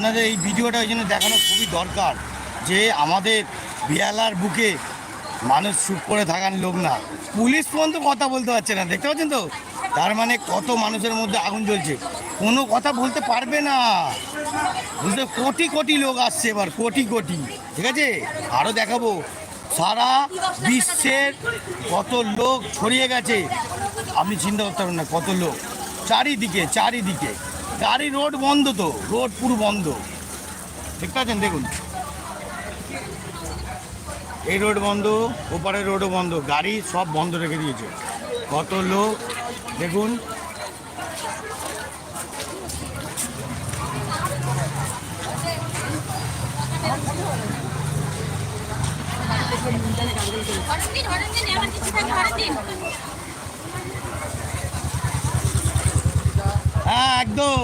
আপনাদের এই ভিডিওটা ওই জন্য দেখানো খুবই দরকার যে আমাদের বেহালার বুকে মানুষ চুপ করে থাকার লোক না, পুলিশ পর্যন্ত কথা বলতে পারছে না। দেখতে পাচ্ছেন তো, তার মানে কত মানুষের মধ্যে আগুন জ্বলছে, কোনো কথা বলতে পারবে না। বুঝতে, কোটি কোটি লোক আসছে এবার, কোটি কোটি। ঠিক আছে, আরও দেখাবো সারা বিশ্বের কত লোক ছড়িয়ে গেছে, আপনি চিন্তা করতে পারবেন না কত লোক চারিদিকে চারিদিকে। গাড়ি রোড বন্ধ, তো রোড পুরো বন্ধ। দেখতে পাচ্ছেন, দেখুন এই রোড বন্ধ, ওপারের রোডও বন্ধ, গাড়ি সব বন্ধ রেখে দিয়েছে। কত লোক দেখুন। হ্যাঁ একদম,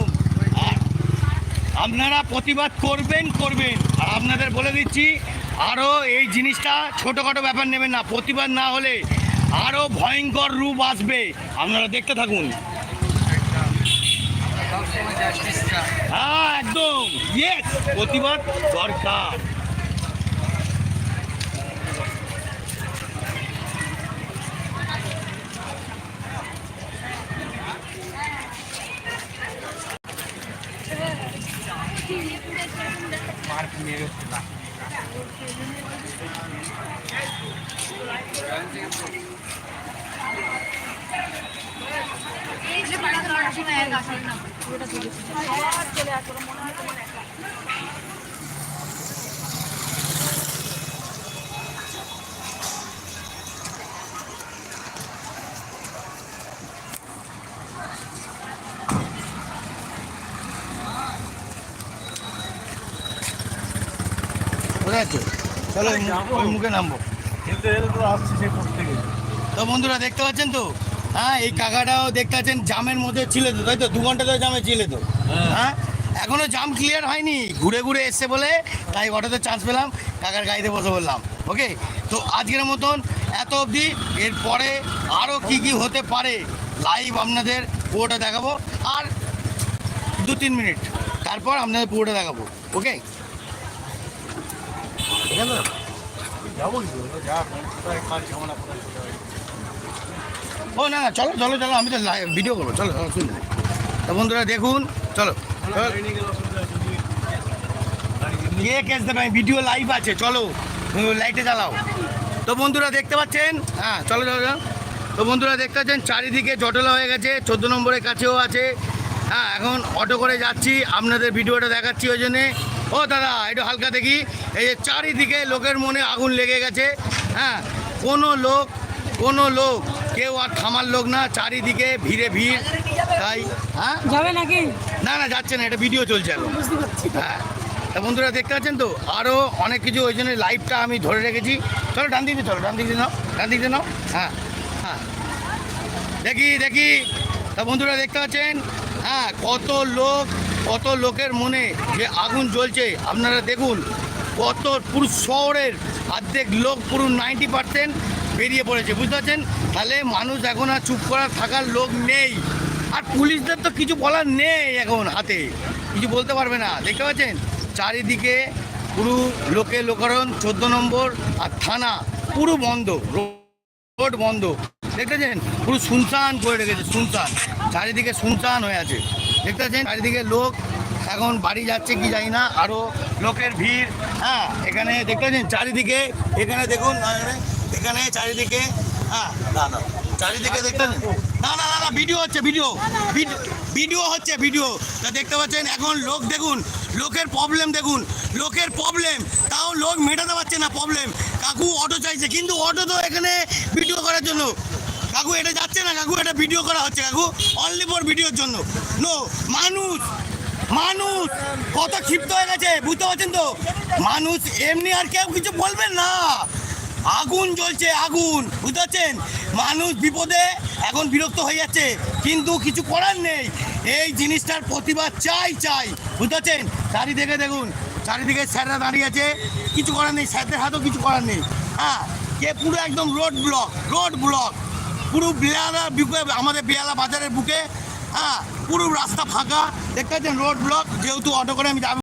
আপনারা প্রতিবাদ করবেন করবেন। আর আপনাদের বলে দিচ্ছি, আরও এই জিনিসটা ছোটোখাটো ব্যাপার নেবেন না। প্রতিবাদ না হলে আরও ভয়ঙ্কর রূপ আসবে, আপনারা দেখতে থাকুন। হ্যাঁ একদম, ইয়েস, প্রতিবাদ দরকার। কোথায় আছো? চলো ওই মুখে নামবো। তো বন্ধুরা দেখতে পাচ্ছেন তো, হ্যাঁ এই কাকাটাও দেখতে পাচ্ছেন জামের মধ্যে ছিল তো, তাই তো 2 ঘন্টা ধরে জামে ছিল তো। হ্যাঁ এখনো জাম ক্লিয়ার হয়নি, ঘুরে ঘুরে এসছে বলে তাই অটোতে চান্স পেলাম, কাকার গাড়িতে বসে বললাম। ওকে, তো আজকের মতন এত অবধি। এরপরে আরও কি কি হতে পারে লাইভ আপনাদের পুরোটা দেখাবো, আর 2-3 মিনিট তারপর আপনাদের পুরোটা দেখাবো। ওকে, ও না না, চলো চলো চলো, আমি তো ভিডিও করবো, চলো চলো শুনুন। তো বন্ধুরা দেখুন, চলো কে কেস দেবে, ভিডিও লাইভ আছে, চলো লাইটে জ্বালাও। তো বন্ধুরা দেখতে পাচ্ছেন, হ্যাঁ চলো চলো চলো। তো বন্ধুরা দেখতে পাচ্ছেন চারিদিকে জটলা হয়ে গেছে, 14 নম্বরের কাছেও আছে। হ্যাঁ এখন অটো করে যাচ্ছি, আপনাদের ভিডিওটা দেখাচ্ছি ওই জন্যে। ও দাদা একটু হালকা দেখি, এই যে চারিদিকে লোকের মনে আগুন লেগে গেছে। হ্যাঁ কোনো লোক কেউ আর থামার লোক না, চারিদিকে ভিড়ে ভিড়। তাই হ্যাঁ যাবে নাকি? না না যাচ্ছে না, এটা ভিডিও চলছে এখন। হ্যাঁ তা বন্ধুরা দেখতে পাচ্ছেন তো, আরও অনেক কিছু, ওই জন্য লাইভটা আমি ধরে রেখেছি। চলো ডান দিকে, চলো ডান দিকে নাও, ডান দিকে নাও। হ্যাঁ হ্যাঁ দেখি দেখি। তা বন্ধুরা দেখতে পাচ্ছেন, হ্যাঁ কত লোকের মনে যে আগুন জ্বলছে, আপনারা দেখুন। কত পুরো শহরের অর্ধেক লোক, পুরো 90% বেরিয়ে পড়েছে, বুঝতে পারছেন। তাহলে মানুষ এখন আর চুপ করার থাকার লোক নেই, আর পুলিশদের তো কিছু বলার নেই, এখন হাতে কিছু বলতে পারবে না। দেখতে পাচ্ছেন চারিদিকে পুরো লোকারণ, 14 নম্বর আর থানা পুরো বন্ধ, রোড বন্ধ। দেখতেছেন পুরো শুনশান করে রেখেছে, শুনশান, চারিদিকে শুনশান হয়ে আছে। দেখতে পাচ্ছেন চারিদিকে লোক এখন বাড়ি যাচ্ছে কি জানি না, আরও লোকের ভিড়। হ্যাঁ এখানে দেখতে পাচ্ছেন চারিদিকে, এখানে দেখুন, এখানে চারিদিকে, হ্যাঁ দাদা চারিদিকে দেখতে, না না না না ভিডিও হচ্ছে, ভিডিও হচ্ছে, ভিডিও। তা দেখতে পাচ্ছেন এখন লোক দেখুন, লোকের প্রবলেম দেখুন, লোকের প্রবলেম, তাও লোক মেটাতে পারছে না প্রবলেম। কাকু অটো চাইছে, কিন্তু অটো তো এখানে ভিডিও করার জন্য, কাকু এটা যাচ্ছে না, কাকু এটা ভিডিও করা হচ্ছে, কাকু অনলি ফর ভিডিওর জন্য। নো, মানুষ কত ক্ষিপ্ত হয়ে গেছে, বুঝতে পারছেন তো। মানুষ এমনি আর কেউ কিছু বলবেন না, আগুন জ্বলছে, আগুন, বুঝতে পারছেন। মানুষ বিপদে এখন বিরক্ত হয়ে যাচ্ছে, কিন্তু কিছু করার নেই। এই জিনিসটার প্রতিবাদ চাই, বুঝতে পারছেন। চারিদিকে দেখুন, চারিদিকে স্যাররা দাঁড়িয়ে আছে, কিছু করার নেই, স্যারদের হাতেও কিছু করার নেই। হ্যাঁ কে পুরো একদম রোড ব্লক পুরো বেহালা বুকে, আমাদের বেহালা বাজারের বুকে। হ্যাঁ পুরো রাস্তা ফাঁকা, দেখতে পাচ্ছেন রোড ব্লক, যেহেতু অটো করে আমি